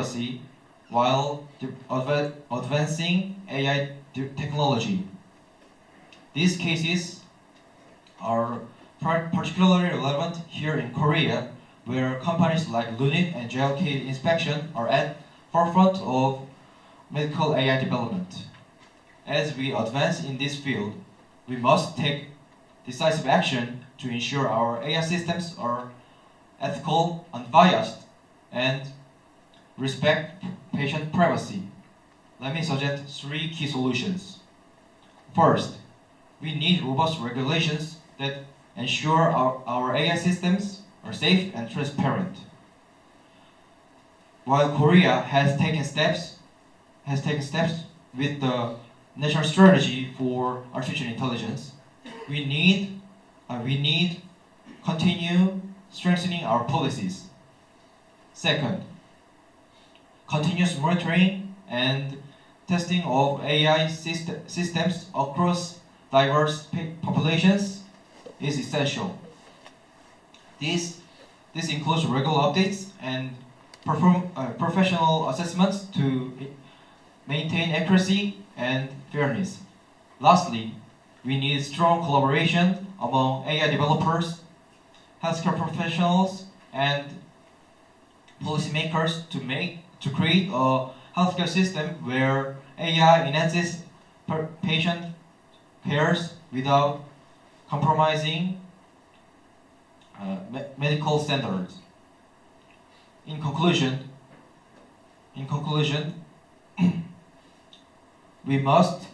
privacy while advancing AI technology. These cases are particularly relevant here in Korea, where companies like Lunit and JLK Inspection are at forefront of medical AI development. As we advance in this field, we must take decisive action to ensure our AI systems are ethical, unbiased, and respect patient privacy. Let me suggest 3 key solutions. First, we need robust regulations that ensure our AI systems are safe and transparent. While Korea has taken steps with the national strategy for artificial intelligence, we need continue strengthening our policies. Second, continuous monitoring and testing of AI systems across diverse populations is essential. This includes regular updates and professional assessments to maintain accuracy and fairness. Lastly, we need strong collaboration among AI developers, healthcare professionals, and policymakers to create a healthcare system where AI enhances patient cares without compromising medical standards. In conclusion, we must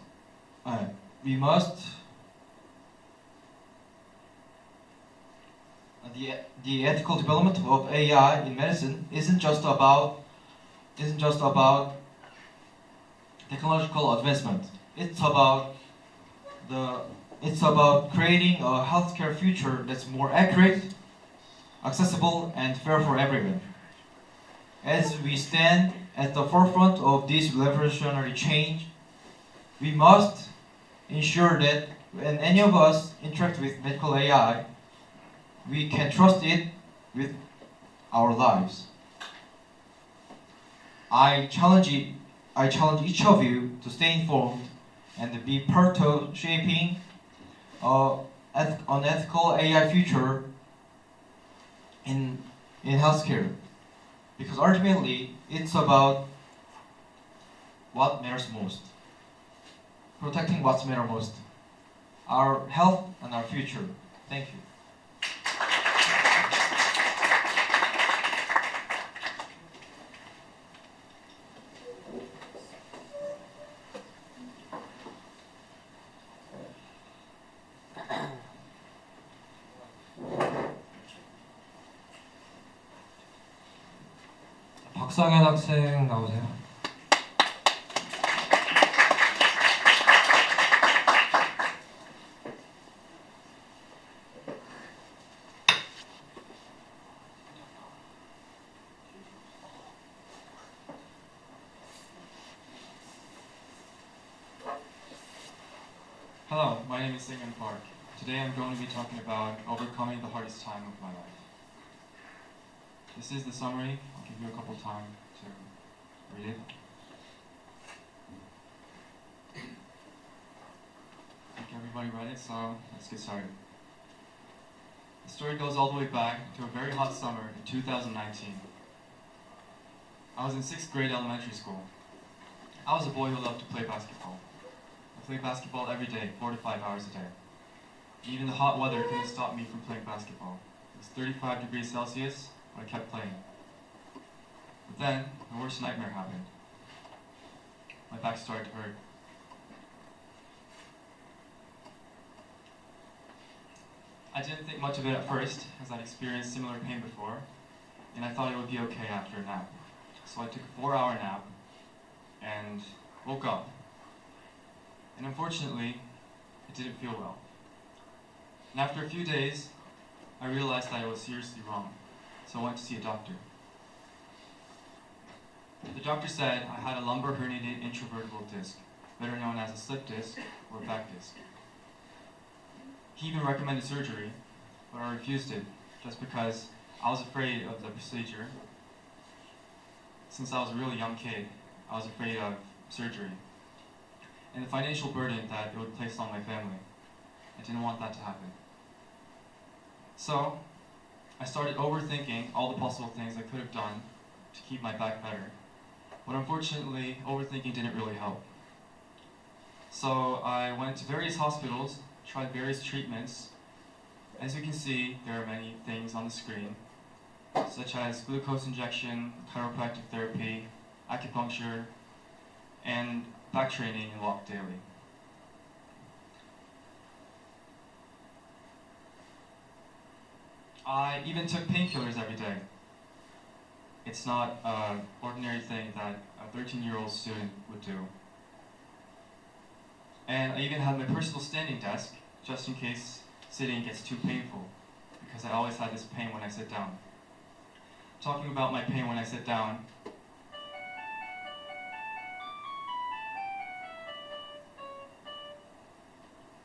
the ethical development of AI in medicine isn't just about technological advancement. It's about creating a healthcare future that's more accurate, accessible, and fair for everyone. As we stand at the forefront of this revolutionary change, we must ensure that when any of us interact with medical AI, we can trust it with our lives. I challenge each of you to stay informed and be part of shaping an ethical AI future in healthcare. Because ultimately, it's about what matters most. Protecting what matters most. Our health and our future. Thank you. 박상현 학생 나오세요. Hello, my name is Singhan Park. Today I'm going to be talking about overcoming the hardest time of my life. This is the summary. I'll give you a couple time to read it. I think everybody read it, so let's get started. The story goes all the way back to a very hot summer in 2019. I was in 6th grade elementary school. I was a boy who loved to play basketball. I played basketball every day, 4 to 5 hours a day. Even the hot weather couldn't stop me from playing basketball. It was 35 degrees Celsius, but I kept playing. But then, the worst nightmare happened. My back started to hurt. I didn't think much of it at first, as I'd experienced similar pain before, and I thought it would be okay after a nap. So I took a 4-hour nap, and woke up. And unfortunately, it didn't feel well. And after a few days, I realized that I was seriously wrong, so I went to see a doctor. The doctor said I had a lumbar herniated intravertebral disc, better known as a slip disc or back disc. He even recommended surgery, but I refused it just because I was afraid of the procedure. since I was a really young kid, I was afraid of surgery and the financial burden that it would place on my family. I didn't want that to happen. So I started overthinking all the possible things I could have done to keep my back better. But unfortunately, overthinking didn't really help. So I went to various hospitals, tried various treatments. As you can see, there are many things on the screen, such as glucose injection, chiropractic therapy, acupuncture, and back training and walk daily. I even took painkillers every day. It's not an ordinary thing that a 13-year-old student would do. And I even had my personal standing desk, just in case sitting gets too painful, because I always had this pain when I sit down. Talking about my pain when I sit down,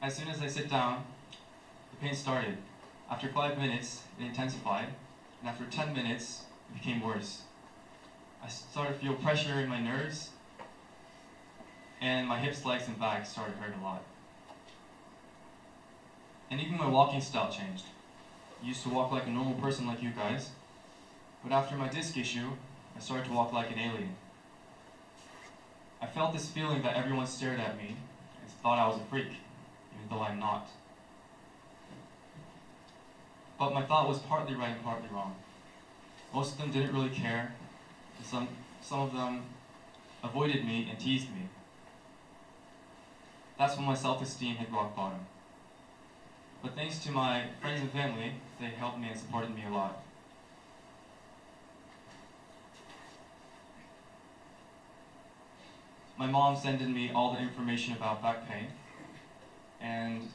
as soon as I sit down, the pain started. After 5 minutes, it intensified, and after 10 minutes, it became worse. I started to feel pressure in my nerves, and my hips, legs, and back started to hurt a lot. And even my walking style changed. I used to walk like a normal person like you guys, but after my disc issue, I started to walk like an alien. I felt this feeling that everyone stared at me and thought I was a freak, even though I'm not. But my thought was partly right and partly wrong. Most of them didn't really care, and some of them avoided me and teased me. That's when my self-esteem hit rock bottom. But thanks to my friends and family, they helped me and supported me a lot. My mom sent me all the information about back pain and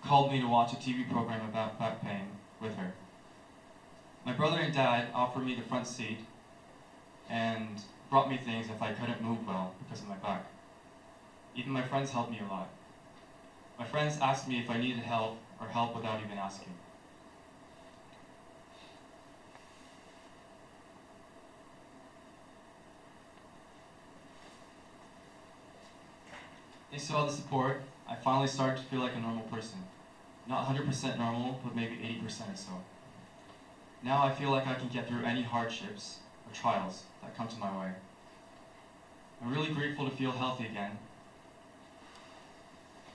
called me to watch a TV program about back pain with her. My brother and dad offered me the front seat and brought me things if I couldn't move well because of my back. Even my friends helped me a lot. My friends asked me if I needed help or help without even asking. Thanks to all the support, I finally started to feel like a normal person. Not 100% normal, but maybe 80% or so. Now I feel like I can get through any hardships or trials that come to my way. I'm really grateful to feel healthy again.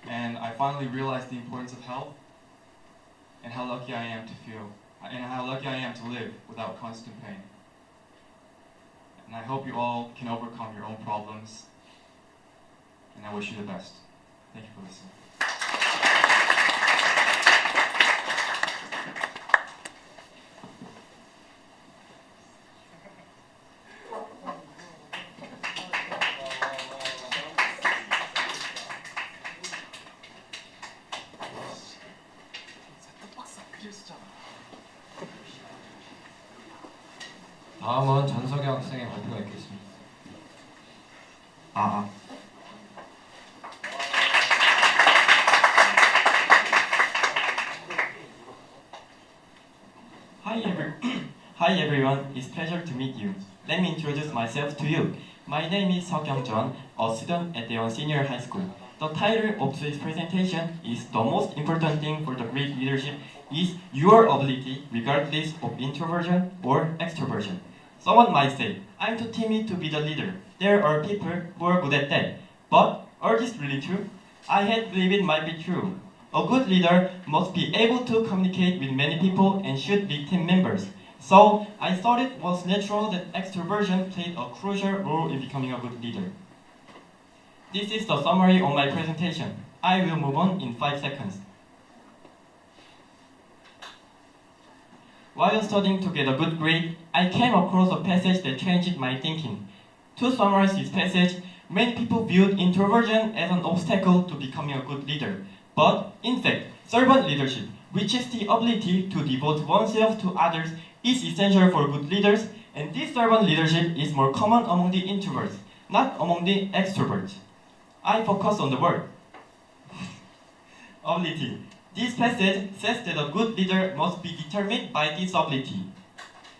And I finally realized the importance of health and how lucky I am to feel, and how lucky I am to live without constant pain. And I hope you all can overcome your own problems, and I wish you the best. Thank you for listening. 다음은 전석이 학생의 발표가 있겠습니다. Hi everyone, it's a pleasure to meet you. Let me introduce myself to you. My name is Seok Young-jeon, a student at Daewon Senior High School. The title of this presentation is "The most important thing for the great leadership is your ability regardless of introversion or extroversion." Someone might say, "I'm too timid to be the leader. There are people who are good at that." But are this really true? I had believed it might be true. A good leader must be able to communicate with many people and should be team members. So I thought it was natural that extroversion played a crucial role in becoming a good leader. This is the summary of my presentation. I will move on in 5 seconds. While studying to get a good grade, I came across a passage that changed my thinking. To summarize this passage, many people viewed introversion as an obstacle to becoming a good leader. But in fact, servant leadership, which is the ability to devote oneself to others, is essential for good leaders, and this servant leadership is more common among the introverts, not among the extroverts. I focus on the word ability. This passage says that a good leader must be determined by this ability.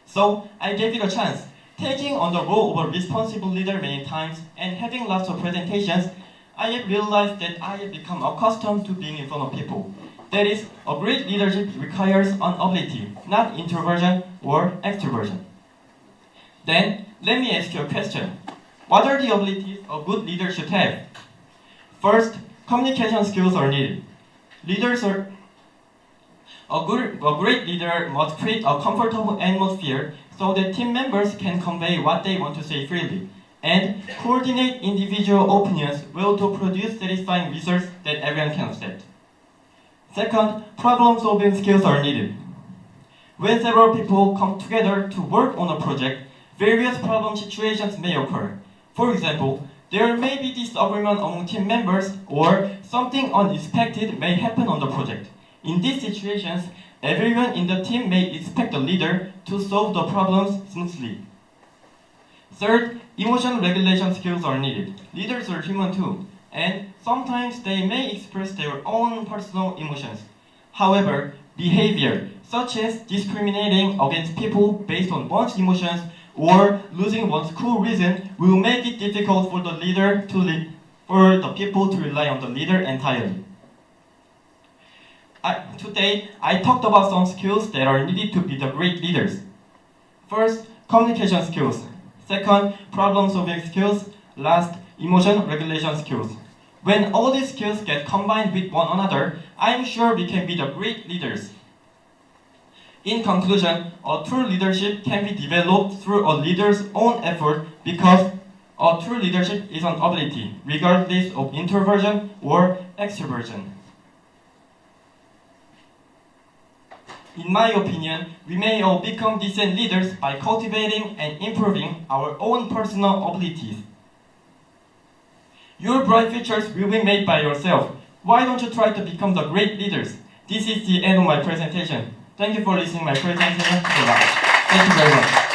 So I gave it a chance. Taking on the role of a responsible leader many times and having lots of presentations, I have realized that I have become accustomed to being in front of people. That is, a great leadership requires an ability, not introversion or extroversion. Then, let me ask you a question. What are the abilities a good leader should have? First, communication skills are needed. A great leader must create a comfortable atmosphere so that team members can convey what they want to say freely, and coordinate individual opinions well to produce satisfying results that everyone can accept. Second, problem-solving skills are needed. When several people come together to work on a project, various problem situations may occur. For example, there may be disagreement among team members or something unexpected may happen on the project. In these situations, everyone in the team may expect the leader to solve the problems smoothly. Third, emotion regulation skills are needed. Leaders are human too, and sometimes they may express their own personal emotions. However, behavior, such as discriminating against people based on one's emotions or losing one's cool reason, will make it difficult for the people to rely on the leader entirely. Today, I talked about some skills that are needed to be the great leaders. First, communication skills. Second, problem-solving skills. Last, emotion regulation skills. When all these skills get combined with one another, I'm sure we can be the great leaders. In conclusion, a true leadership can be developed through a leader's own effort because a true leadership is an ability, regardless of introversion or extroversion. In my opinion, we may all become decent leaders by cultivating and improving our own personal abilities. Your bright futures will be made by yourself. Why don't you try to become the great leaders? This is the end of my presentation. Thank you for listening to my presentation. Thank you very much.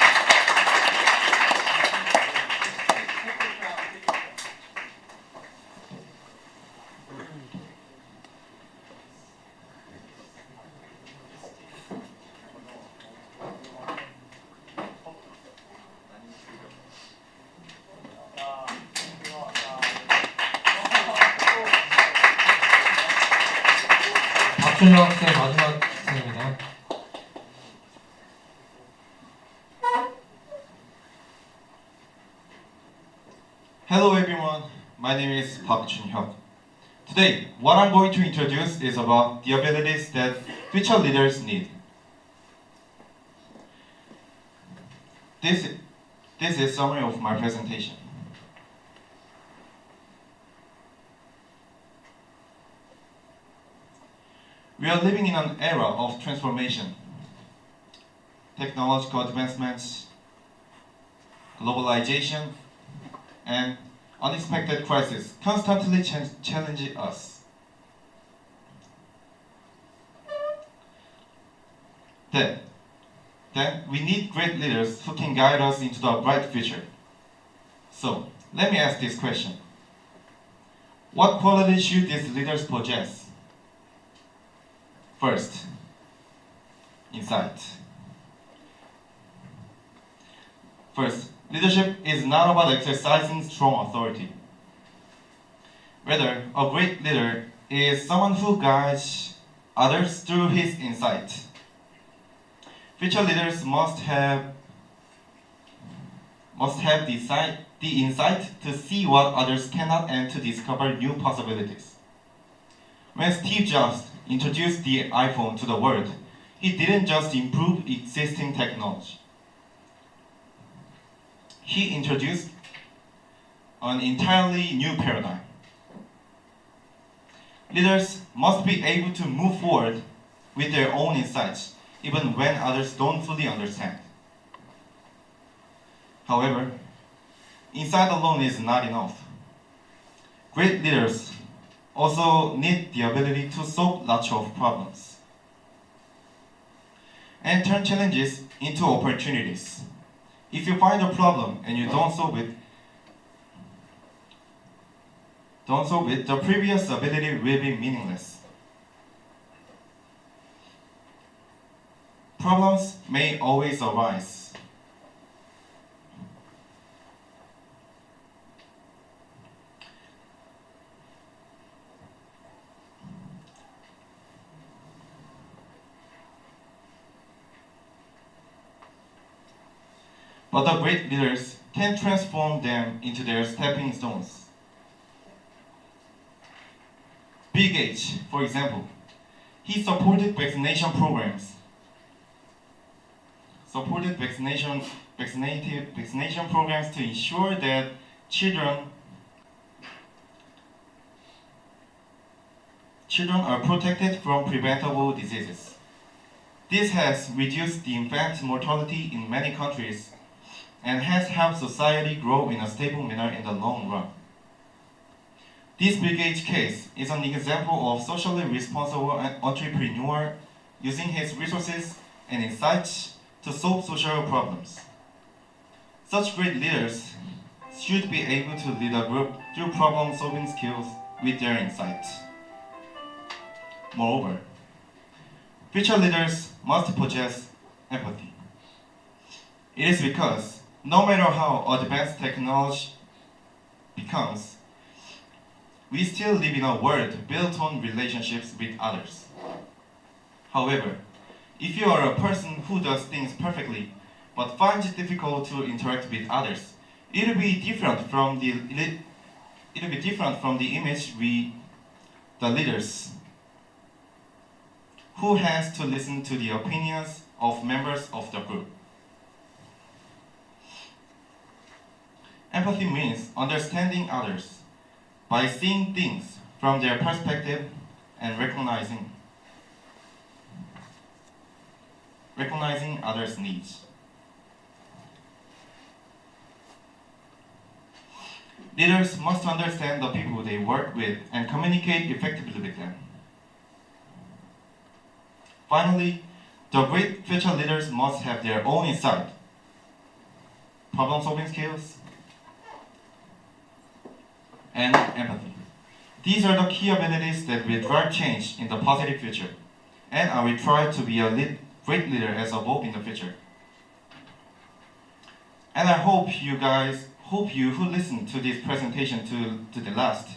박준혁 학생 마지막 학생입니다. Hello everyone, my name is Park Hyuk. Today, what I'm going to introduce is about the abilities that future leaders need. This is a summary of my presentation. We are living in an era of transformation, technological advancements, globalization, and unexpected crises constantly challenge us. Then we need great leaders who can guide us into the bright future. So, let me ask this question. What qualities should these leaders possess? First, insight. First, leadership is not about exercising strong authority. Rather, a great leader is someone who guides others through his insight. Future leaders must have the insight to see what others cannot and to discover new possibilities. When Steve Jobs introduced the iPhone to the world, he didn't just improve existing technology. He introduced an entirely new paradigm. Leaders must be able to move forward with their own insights, even when others don't fully understand. However, insight alone is not enough. Great leaders also need the ability to solve lots of problems and turn challenges into opportunities. If you find a problem and you don't solve it, the previous ability will be meaningless. Problems may always arise. but the great leaders can transform them into their stepping stones. Bill Gates, for example, he supported vaccination programs. Vaccination programs to ensure that children are protected from preventable diseases. This has reduced the infant mortality in many countries and has helped society grow in a stable manner in the long run. This Bill Gates case is an example of socially responsible entrepreneur using his resources and insights to solve social problems. Such great leaders should be able to lead a group through problem-solving skills with their insights. Moreover, future leaders must possess empathy. It is because no matter how advanced technology becomes, we still live in a world built on relationships with others. However, if you are a person who does things perfectly but finds it difficult to interact with others, it will be different from the image the leaders who has to listen to the opinions of members of the group. Empathy means understanding others by seeing things from their perspective and recognizing others' needs. Leaders must understand the people they work with and communicate effectively with them. Finally, the great future leaders must have their own insight, problem-solving skills, and empathy. These are the key abilities that will drive change in the positive future, and I will try to be a great leader as a Bob in the future. And I hope you who listen to this presentation to the last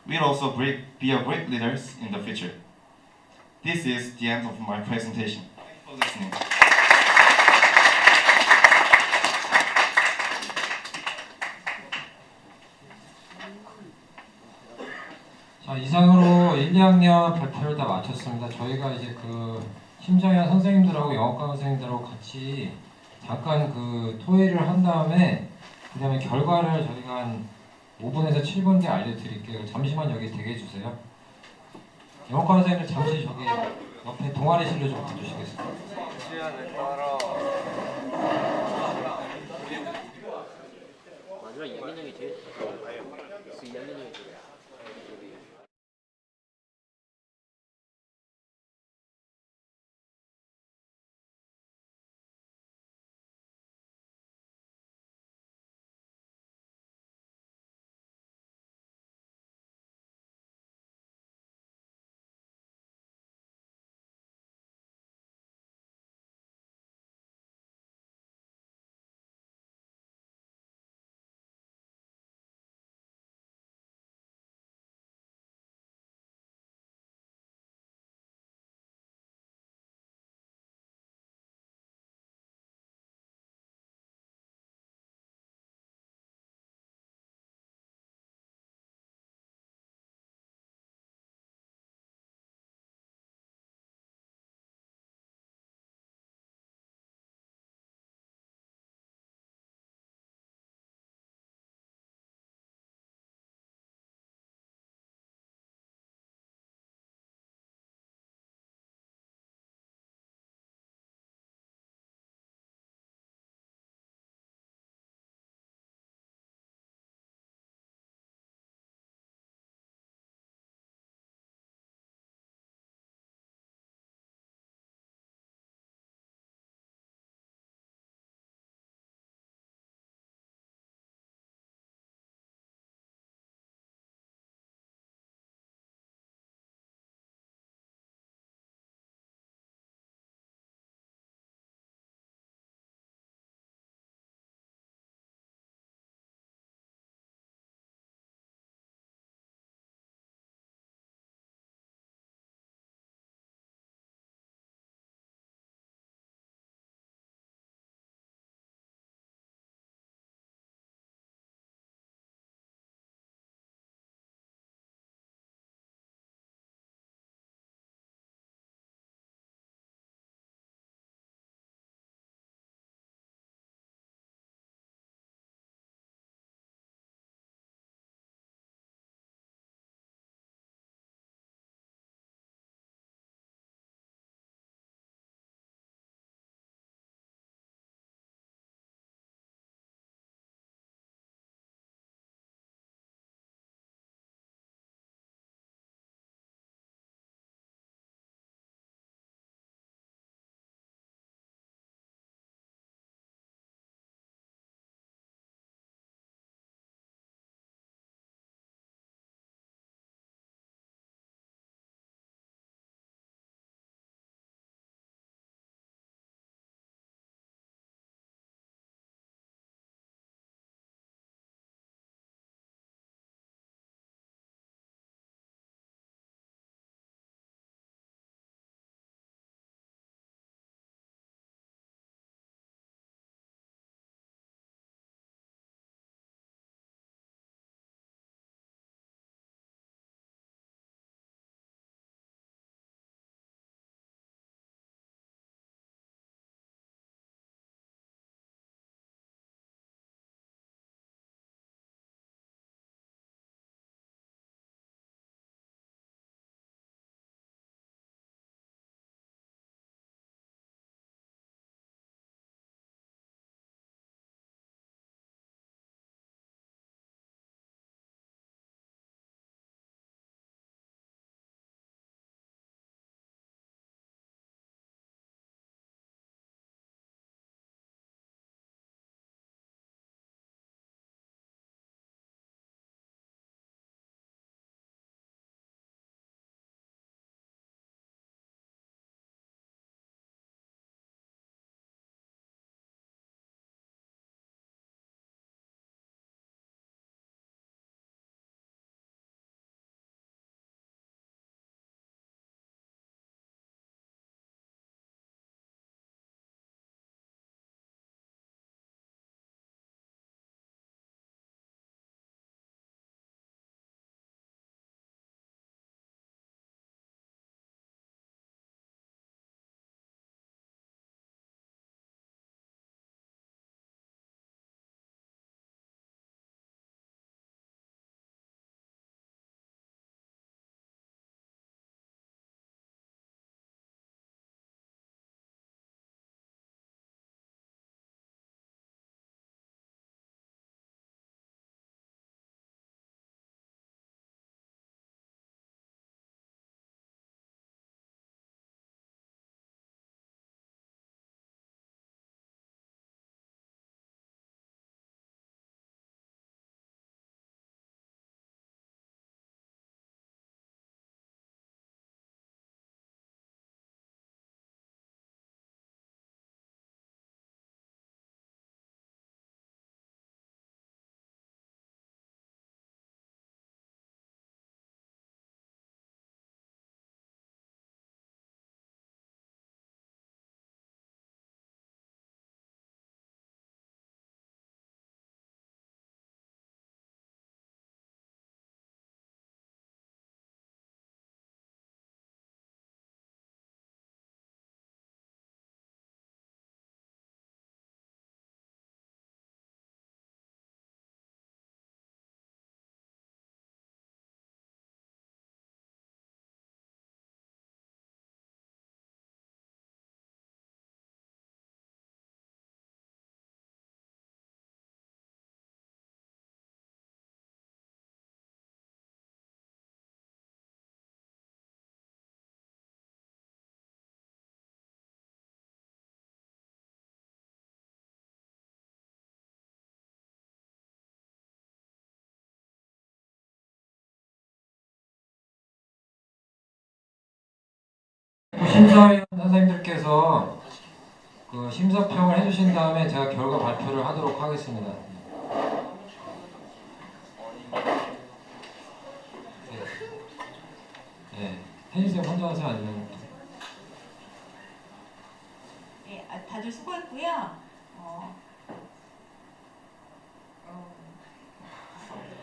will also be a great leaders in the future. This is the end of my presentation. Thanks for listening. 자, 이상으로 1, 2학년 발표를 다 마쳤습니다. 저희가 이제 그 심정현 선생님들하고 영어과 선생님들하고 같이 잠깐 그 토의를 한 다음에 그 다음에 결과를 저희가 한 5분에서 7분 뒤에 알려드릴게요. 잠시만 여기 대기해 주세요. 영어과 선생님들 잠시 저기 옆에 동아리실로 좀 가주시겠어요? 마지막 2학년이 제일 2학년이 제일 심사위원 선생님들께서 그 심사평을 해주신 다음에 제가 결과 발표를 하도록 하겠습니다. 네, 해주세요. 혼자 하세요 아니면? 네, 다들 수고했고요.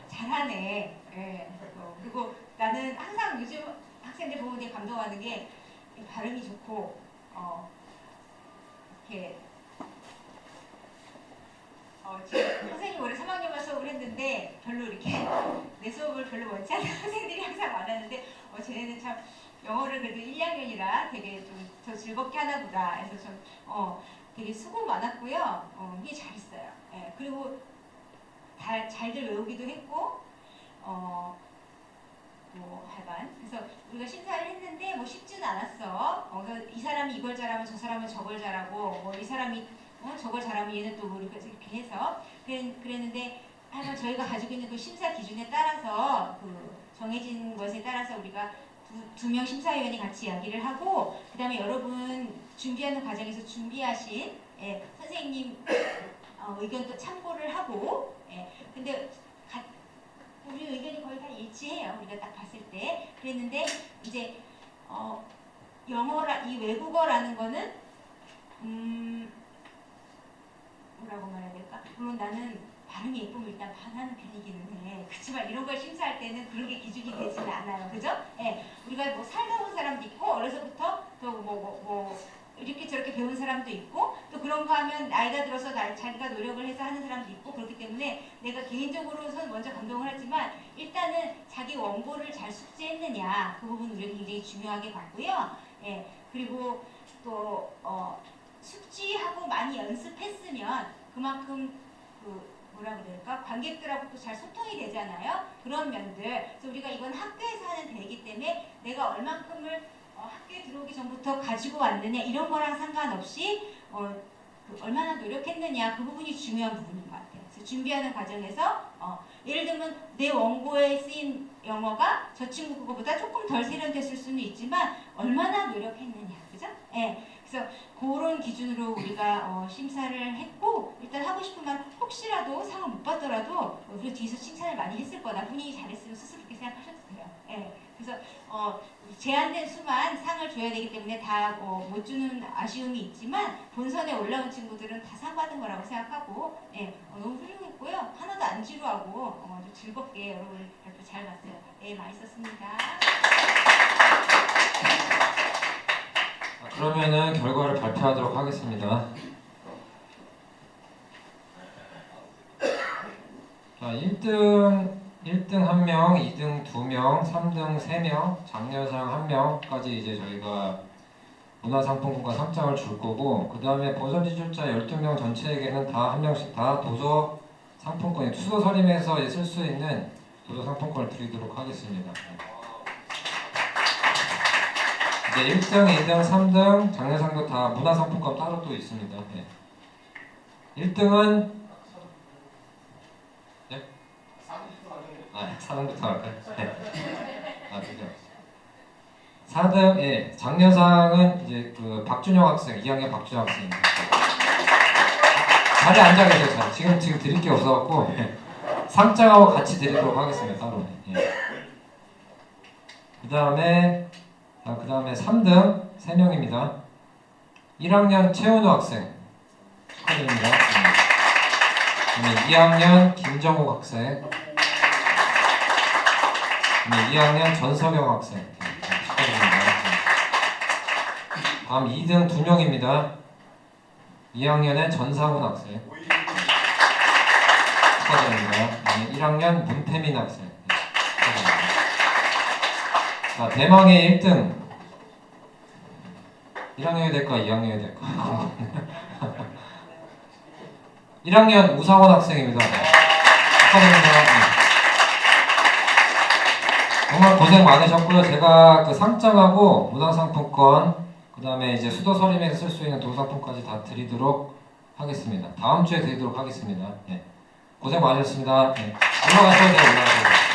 잘하네. 예. 그리고 나는 항상 요즘 학생들 보면 되게 감동하는 게 발음이 좋고 이렇게 지금 선생님 올해 3학년만 수업을 했는데 별로 이렇게 내 수업을 별로 원치 않는 학생들이 항상 많았는데 쟤네는 참 영어를 그래도 1, 2학년이라 되게 좀 더 즐겁게 하나 보다 해서 좀 되게 수고 많았고요. 되게 잘했어요. 예. 그리고 잘들 외우기도 했고 뭐 하여간 그래서 우리가 심사를 했는데 뭐 쉽지는 않았어. 그래서 이 사람이 이걸 잘하면 저 사람은 저걸 잘하고 뭐 이 사람이 저걸 잘하면 얘는 또 뭐 이렇게 해서 그랬는데 하여간 저희가 가지고 있는 그 심사 기준에 따라서 그 정해진 것에 따라서 우리가 두 명 심사위원이 같이 이야기를 하고 그 다음에 여러분 준비하는 과정에서 준비하신 선생님 의견도 참고를 하고 근데 우리 의견이 거의 다 일치해요. 우리가 딱 봤을 때 그랬는데 이제 이 외국어라는 거는 뭐라고 말해야 될까? 물론 나는 발음이 예쁘면 일단 반하는 편이기는 해. 그렇지만 이런 걸 심사할 때는 그런 게 기준이 되지는 않아요. 그죠? 우리가 뭐 살다 온 사람도 있고 어려서부터 또 뭐 이렇게 저렇게 배운 사람도 있고 또 그런 거 하면 나이가 들어서 자기가 노력을 해서 하는 사람도 있고 그렇기 때문에 내가 개인적으로선 먼저 감동을 하지만 일단은 자기 원고를 잘 숙지했느냐 그 부분 우리가 굉장히 중요하게 봤고요. 그리고 또 숙지하고 많이 연습했으면 그만큼 뭐라 그럴까 관객들하고 또 잘 소통이 되잖아요. 그런 면들. 그래서 우리가 이건 학교에서 하는 대회이기 때문에 내가 얼만큼을 학교에 들어오기 전부터 가지고 왔느냐 이런 거랑 상관없이 얼마나 노력했느냐 그 부분이 중요한 부분인 것 같아요. 그래서 준비하는 과정에서 예를 들면 내 원고에 쓰인 영어가 저 친구 그거보다 조금 덜 세련됐을 수는 있지만 얼마나 노력했느냐, 그죠? 그래서 그런 기준으로 우리가 심사를 했고 일단 하고 싶은 말 혹시라도 상을 못 받더라도 우리가 뒤에서 칭찬을 많이 했을 거다. 본인이 잘했으면 스스로 그렇게 생각하셔도 돼요. 그래서 제한된 수만 상을 줘야 되기 때문에 다 못 주는 아쉬움이 있지만 본선에 올라온 친구들은 다 상 받은 거라고 생각하고 너무 훌륭했고요. 하나도 안 지루하고 아주 즐겁게 여러분 발표 잘 봤어요. 많이 썼습니다. 그러면은 결과를 발표하도록 하겠습니다. 자, 1등 1명, 2등 2명, 3등 3명, 장려상 1명까지 이제 저희가 문화상품권과 상장을 줄 거고 그 다음에 본선 지출자 12명 전체에게는 다 1명씩 다 도서 상품권이 수도 서림에서 쓸 수 있는 도서 상품권을 드리도록 하겠습니다. 이제 1등, 2등, 3등, 장려상도 다 문화상품권 따로 또 있습니다. 1등은 4등부터 할까요? 그죠. 4등, 장려상은 이제 그 박준영 학생, 2학년 박준영 학생입니다. 자리에 앉아 계세요. 지금 드릴 게 없어갖고 상장하고 같이 드리도록 하겠습니다. 따로. 그 다음에 3등 3명입니다. 1학년 최은우 학생 축하드립니다. 그 다음에 2학년 김정욱 학생, 2학년 전석영 학생 축하드립니다. 다음 2등 2명입니다. 2학년의 전상훈 학생 축하드립니다. 1학년 문태민 학생 축하드립니다. 자, 대망의 1등 1학년이 될까 2학년이 될까 1학년 우상원 학생입니다. 축하드립니다. 정말 고생 많으셨고요. 제가 그 상장하고 문화상품권, 그 다음에 이제 수도 서림에서 쓸 수 있는 도상품까지 다 드리도록 하겠습니다. 다음 주에 드리도록 하겠습니다. 고생 많으셨습니다. 올라가셔야 돼요. 올라가셔야 돼요.